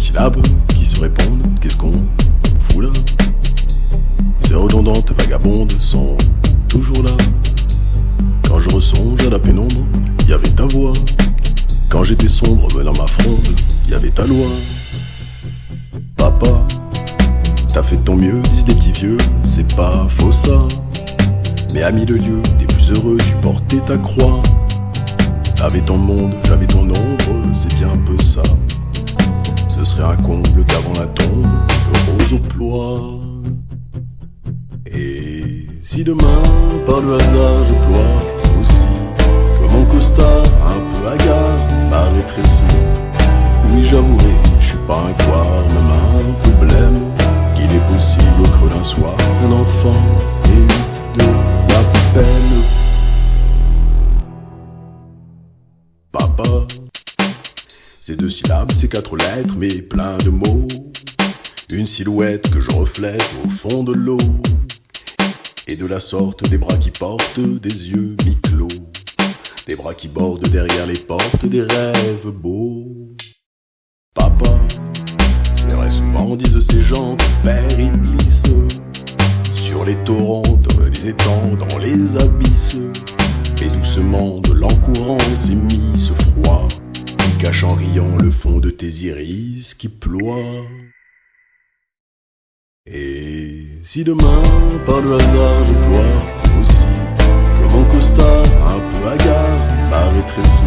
syllabes qui se répondent, qu'est-ce qu'on fout là? Ces redondantes vagabondes sont toujours là. Quand je ressonge à la pénombre, y avait ta voix. Quand j'étais sombre menant ma fronde, y avait ta loi. Papa, t'as fait de ton mieux, disent les petits vieux, c'est pas faux ça. Mais à mille lieues, des plus heureux, tu portais ta croix. T'avais ton monde, j'avais ton ombre, c'est bien un peu ça. Ce serait un comble qu'avant la tombe, heureuse au ploie. Et si demain, par le hasard, je ploie aussi, que mon costard, un peu hagard, m'a rétréci, oui j'avouerai, je suis pas un couard, même un peu blême, qu'il est possible au creux d'un soir, un enfant ait de la peine. Papa, ces deux syllabes, ces quatre lettres, mais plein de mots, une silhouette que je reflète au fond de l'eau. Et de la sorte des bras qui portent des yeux mi-clos, des bras qui bordent derrière les portes des rêves beaux. Papa, c'est vrai souvent disent ces gens que père il glisse sur les torrents, dans les étangs, dans les abysses. Et doucement de l'encourant s'émit ce froid qui cache en riant le fond de tes iris qui ploient. Et si demain, par le hasard, je ploie aussi, que mon costard, un peu hagard, m'a rétréci,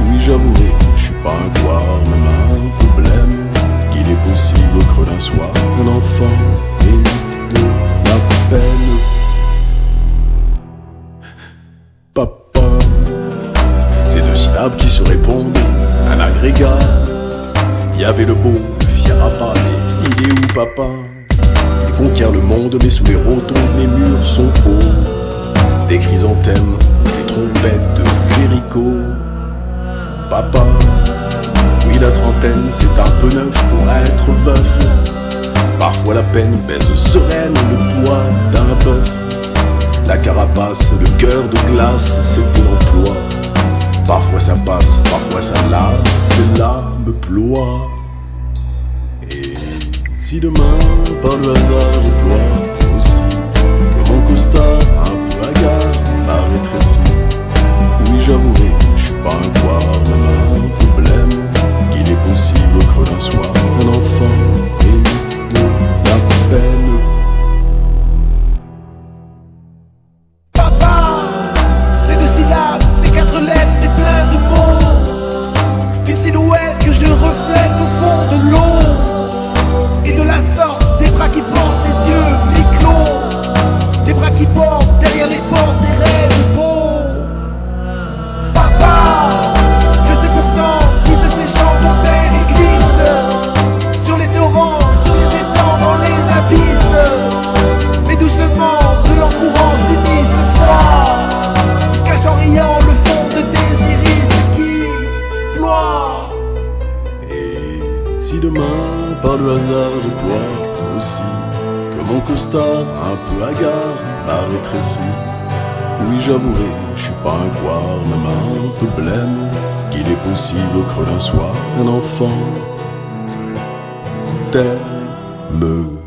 oui j'avouerai, je suis pas un couard, même un peu blême, qu'il est possible au creux d'un soir, un enfant ait de la peine. Papa, ces deux syllabes qui se répondent, un agrégat. Y avait le beau, le fier à pas, mais il est où papa? Il conquiert le monde, mais sous les rotondes, les murs sont hauts. Des chrysanthèmes, des trompettes de Jéricho. Papa, oui la trentaine, c'est un peu neuf pour être veuf. Parfois la peine pèse sereine le poids d'un bœuf. La carapace, le cœur de glace, c'est ton emploi. Parfois ça passe, parfois ça lasse, et l'âme ploie. Et si demain, par le hasard, je ploie aussi, que mon costard, un peu hagard, m'a rétréci, oui j'avouerai, je suis pas un couard, même un peu blême, qu'il est possible au creux d'un soir, un enfant ait de la peine. Une silhouette que je reflète au fond de l'eau. Et de la sorte des bras qui portent des yeux mi-clos, des bras qui portent derrière les portes des rêves beaux. Papa, je sais pourtant, disent ces gens, ton père il glisse sur les torrents, sur les étangs, dans les abysses. Mais doucement, de l'encourant s'immisce ce froid, cache en riant le fond de tes iris qui ploient. Et si demain, par le hasard, je ploie aussi, que mon costard, un peu hagard, m'a rétréci, oui j'avouerai, je suis pas un couard, même un peu blême, qu'il est possible au creux d'un soir, un enfant t'aime.